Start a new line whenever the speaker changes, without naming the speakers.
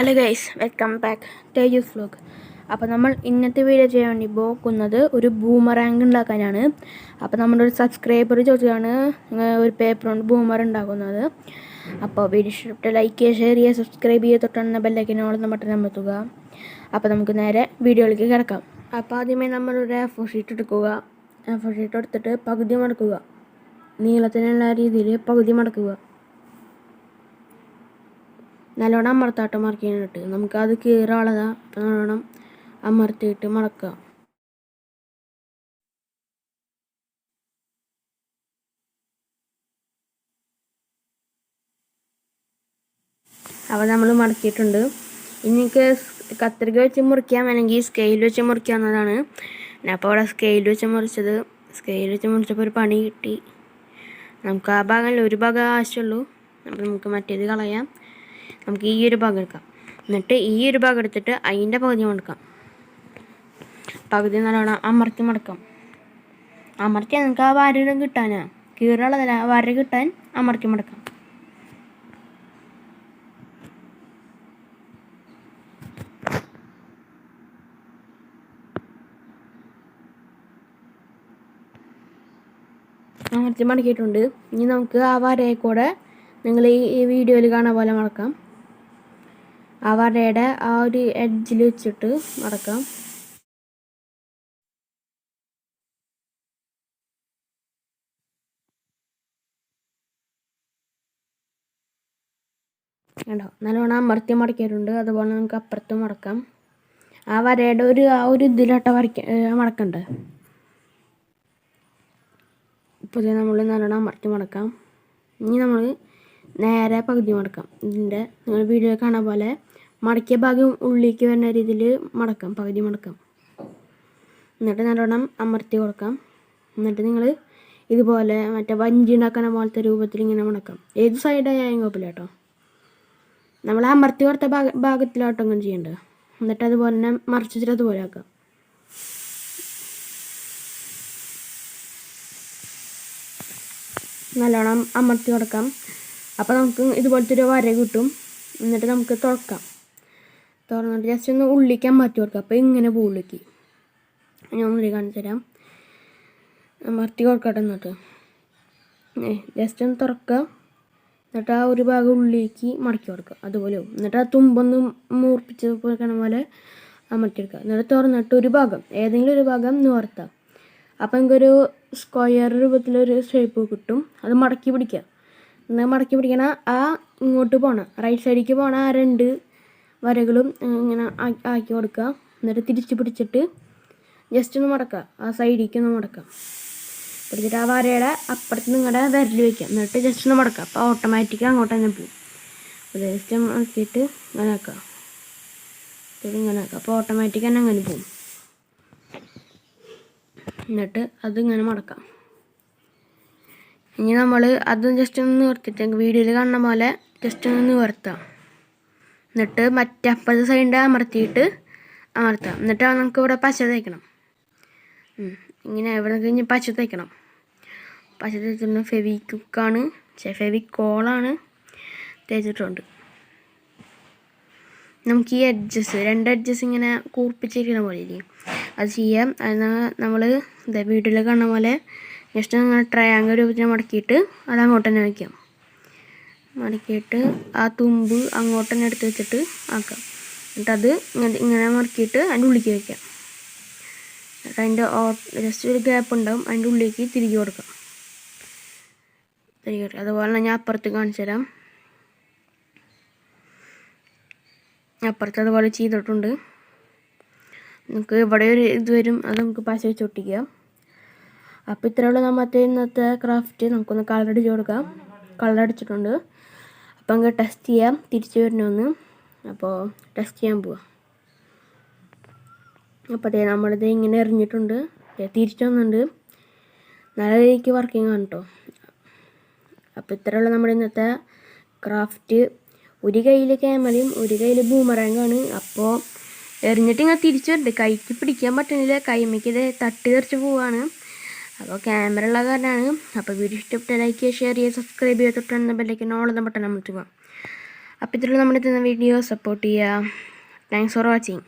Hello guys, welcome back തേജസ് vlog. അപ്പോൾ നമ്മൾ ഇന്നത്തെ വീഡിയോ ചെയ്യാൻ വേണ്ടി പോകുന്നത് ഒരു ബൂമറാങ് ഉണ്ടാക്കാനാണ്. അപ്പോൾ നമ്മുടെ ഒരു സബ്സ്ക്രൈബർ ചോദിച്ചാണ് ഒരു പേപ്പർ കൊണ്ട് ബൂമർ ഉണ്ടാക്കുന്നത്. അപ്പോൾ വീഡിയോ ഇഷ്ടപ്പെട്ട ലൈക്ക് ചെയ്യുക, ഷെയർ ചെയ്യുക, സബ്സ്ക്രൈബ് ചെയ്യുക, തൊട്ടാണ് ബെല്ലൈക്കനോളം ബട്ടൺ അമർത്തുക. അപ്പോൾ നമുക്ക് നേരെ വീഡിയോയിലേക്ക് കിടക്കാം. അപ്പോൾ ആദ്യമേ നമ്മളൊരു A4 ഷീറ്റ് എടുക്കുക. A4 ഷീറ്റ് എടുത്തിട്ട് പകുതി മടക്കുക. നീളത്തിനുള്ള രീതിയിൽ പകുതി മടക്കുക. നല്ലോണം അമർത്താട്ടം മറക്കാനിട്ട് നമുക്കത് കീറാളതാ നല്ലോണം അമർത്തിയിട്ട് മടക്കുക. അപ്പോൾ നമ്മൾ മടക്കിയിട്ടുണ്ട്. ഇനിക്ക് കത്രിക വെച്ച് മുറിക്കാം, അല്ലെങ്കിൽ സ്കെയിൽ വെച്ച് മുറിക്കാവുന്നതാണ്. അപ്പോൾ അവിടെ സ്കെയിൽ വെച്ച് മുറിച്ചത്. സ്കെയിൽ വെച്ച് മുറിച്ചപ്പോൾ ഒരു പണി കിട്ടി. നമുക്ക് ആ ഭാഗമല്ല, ഒരു ഭാഗം ആവശ്യമുള്ളൂ. അപ്പോൾ നമുക്ക് മറ്റേത് കളയാം. നമുക്ക് ഈ ഒരു ഭാഗം എടുക്കാം. എന്നിട്ട് ഈ ഒരു ഭാഗം എടുത്തിട്ട് അതിൻ്റെ പകുതി മടക്കാം. പകുതി നല്ലോണം അമർത്തി മടക്കാം. അമർത്തി നമുക്ക് ആ വര കിട്ടാനാ, കീറുള്ളതല്ല, വര കിട്ടാൻ അമർത്തി മടക്കാം. അമർത്തി മടക്കിയിട്ടുണ്ട്. ഇനി നമുക്ക് ആ വരയെ കൂടെ നിങ്ങൾ ഈ വീഡിയോയിൽ കാണാൻ പോലെ മടക്കാം. ആ വരയുടെ ആ ഒരു എഡ്ജിൽ വെച്ചിട്ട് മടക്കാം. കണ്ടോ, നല്ലോണം അമർത്തി മടക്കിയിട്ടുണ്ട്. അതുപോലെ നമുക്ക് അപ്പുറത്ത് മടക്കാം. ആ വരയുടെ ആ ഒരു ഇതിലോട്ട് മടക്കണ്ടേ. ഇപ്പോൾ നമ്മൾ നല്ലോണം അമർത്തി മടക്കാം. ഇനി നമ്മൾ നേരെ പകുതി മടക്കാം. ഇതിൻ്റെ നിങ്ങൾ വീഡിയോ കാണാൻ പോലെ മടക്കിയ ഭാഗം ഉള്ളിലേക്ക് വരുന്ന രീതിയിൽ മടക്കാം, പകുതി മടക്കാം. എന്നിട്ട് നല്ലോണം അമർത്തി കൊടുക്കാം. എന്നിട്ട് നിങ്ങൾ ഇതുപോലെ മറ്റേ വഞ്ചി ഉണ്ടാക്കുന്ന പോലത്തെ രൂപത്തിൽ ഇങ്ങനെ മടക്കാം. ഏത് സൈഡായാലും കുഴപ്പമില്ല കേട്ടോ. നമ്മൾ അമർത്തി കൊടുത്ത ഭാഗത്തിലോട്ടോ അങ്ങനെ ചെയ്യേണ്ടത്. എന്നിട്ട് അതുപോലെ തന്നെ മറിച്ചിട്ട് അതുപോലെ ആക്കാം. നല്ലോണം അമർത്തി കൊടുക്കാം. അപ്പോൾ നമുക്ക് ഇതുപോലത്തെ ഒരു വര കിട്ടും. എന്നിട്ട് നമുക്ക് തുറക്കാം. തുറന്നിട്ട് ജസ്റ്റ് ഒന്ന് ഉള്ളിക്ക് അമർത്തി കൊടുക്കാം. അപ്പോൾ ഇങ്ങനെ പോകും ഉള്ളിക്ക്. ഞാൻ ഉള്ളി കാണിച്ചു തരാം. അമർത്തി കൊടുക്കട്ടെ. എന്നിട്ട് ജസ്റ്റ് ഒന്ന് തുറക്കുക. എന്നിട്ട് ആ ഒരു ഭാഗം ഉള്ളിലേക്ക് മടക്കി കൊടുക്കുക. അതുപോലെ എന്നിട്ട് ആ തുമ്പൊന്ന് മൂർപ്പിച്ച് കൊടുക്കണ പോലെ അമർത്തിയെടുക്കുക. എന്നിട്ട് തുറന്നിട്ട് ഒരു ഭാഗം, ഏതെങ്കിലും ഒരു ഭാഗം നിവർത്താം. അപ്പോൾ എനിക്കൊരു സ്ക്വയർ രൂപത്തിലൊരു ഷേപ്പ് കിട്ടും. അത് മടക്കി പിടിക്കുക. എന്നാൽ മടക്കി പിടിക്കണ ആ ഇങ്ങോട്ട് പോകണം, റൈറ്റ് സൈഡിലേക്ക് പോകണ ആ രണ്ട് വരകളും ഇങ്ങനെ ആക്കി കൊടുക്കുക. എന്നിട്ട് തിരിച്ച് പിടിച്ചിട്ട് ജസ്റ്റ് ഒന്ന് മടക്കുക. ആ സൈഡിലേക്ക് ഒന്ന് മടക്കാം. പിടിച്ചിട്ട് ആ വരയുടെ അപ്പുറത്ത് നിങ്ങളുടെ വിരൽ വയ്ക്കുക. എന്നിട്ട് ജസ്റ്റ് ഒന്ന് മടക്കുക. അപ്പോൾ ഓട്ടോമാറ്റിക്കായി അങ്ങോട്ട് തന്നെ പോകും. അപ്പോൾ ജസ്റ്റ് മടക്കിയിട്ട് ഇങ്ങനെ ആക്കുക. ഇങ്ങനെ ആക്കുക. അപ്പോൾ ഓട്ടോമാറ്റിക് തന്നെ അങ്ങനെ പോകും. എന്നിട്ട് അതിങ്ങനെ മടക്കാം. ഇനി നമ്മൾ അത് ജസ്റ്റ് ഒന്ന് നിവർത്തിട്ട് വീഡിയോയിൽ കാണുന്ന പോലെ ജസ്റ്റ് ഒന്ന് നിവർത്താം. എന്നിട്ട് മറ്റേ അപ്പുറത്തെ സൈഡ് അമർത്തിയിട്ട് അമർത്താം. എന്നിട്ട് നമുക്ക് ഇവിടെ പച്ച തേക്കണം. ഇങ്ങനെ ഇവിടെ കഴിഞ്ഞ് പച്ച തേക്കണം. പച്ച തേച്ചിട്ട് ഫെവിക്വിക്കാണ്, ഫെവിക്കോളാണ് തേച്ചിട്ടുണ്ട്. നമുക്ക് ഈ രണ്ട് എഡ്ജസ് ഇങ്ങനെ കൂർപ്പിച്ചിരിക്കുന്ന പോലെ ഇരിക്കും. അത് ചെയ്യാം. എന്നാൽ നമ്മൾ വീട്ടിൽ കാണുന്ന പോലെ ജസ്റ്റ് അങ്ങനെ ട്രയാങ്കിൾ രൂപത്തിൽ മടക്കിയിട്ട് അത് അങ്ങോട്ട് തന്നെ വയ്ക്കാം. മടക്കിയിട്ട് ആ തുമ്പ് അങ്ങോട്ട് തന്നെ എടുത്ത് വെച്ചിട്ട് ആക്കാം. എന്നിട്ട് അത് ഇങ്ങനെ മടക്കിയിട്ട് അതിൻ്റെ ഉള്ളിലേക്ക് വയ്ക്കാം. എന്നിട്ട് അതിൻ്റെ ജസ്റ്റ് ഒരു ഗ്യാപ്പ് ഉണ്ടാവും, അതിൻ്റെ ഉള്ളിലേക്ക് തിരികെ കൊടുക്കാം. അതുപോലെ തന്നെ ഞാൻ അപ്പുറത്ത് കാണിച്ചു തരാം. അപ്പുറത്ത് അതുപോലെ ചെയ്തിട്ടുണ്ട്. നമുക്ക് ഇവിടെ ഒരു ഇത് വരും, അത് നമുക്ക് പശ വെച്ച് ഒട്ടിക്കുക. അപ്പോൾ ഇത്രയുള്ള നമ്മുടെ ഇന്നത്തെ ക്രാഫ്റ്റ്. നമുക്കൊന്ന് കളർ അടിച്ച് കൊടുക്കാം. കളർ അടിച്ചിട്ടുണ്ട്. അപ്പോൾ നമുക്ക് ടെസ്റ്റ് ചെയ്യാം തിരിച്ചു വരണമെന്ന്. അപ്പോൾ ടെസ്റ്റ് ചെയ്യാൻ പോവാം. അപ്പോൾ നമ്മളിത് ഇങ്ങനെ എറിഞ്ഞിട്ടുണ്ട്, തിരിച്ചു വന്നിട്ടുണ്ട്. നല്ല രീതിക്ക് വർക്കിംഗ് ആണ് കേട്ടോ. അപ്പോൾ ഇത്രയുള്ള നമ്മുടെ ഇന്നത്തെ ക്രാഫ്റ്റ്. ഒരു കയ്യിൽ ക്യാമറയും ഒരു കയ്യിൽ ബൂമറാങ്ങാണ്. അപ്പോൾ എറിഞ്ഞിട്ട് ഇങ്ങനെ തിരിച്ചു വരുന്നുണ്ട്. കൈക്ക് പിടിക്കാൻ പറ്റുന്നില്ല, കൈമയ്ക്ക് ഇത് തട്ടി തെറിച്ച് പോവാണ്. അപ്പോൾ ക്യാമറ ഉള്ള കാരണമാണ്. അപ്പോൾ വീഡിയോ ഇഷ്ടപ്പെട്ട ലൈക്ക് ചെയ്യുക, ഷെയർ ചെയ്യുക, സബ്സ്ക്രൈബ് ചെയ്യുക, തൊട്ടാണ് ബെല്ലൈക്കൻ ഓൾ എന്ന ബട്ടൺ അമർത്തുക. അപ്പോൾ ഇതിലുള്ള നമ്മുടെ വീഡിയോ സപ്പോർട്ട് ചെയ്യുക. Thanks for watching.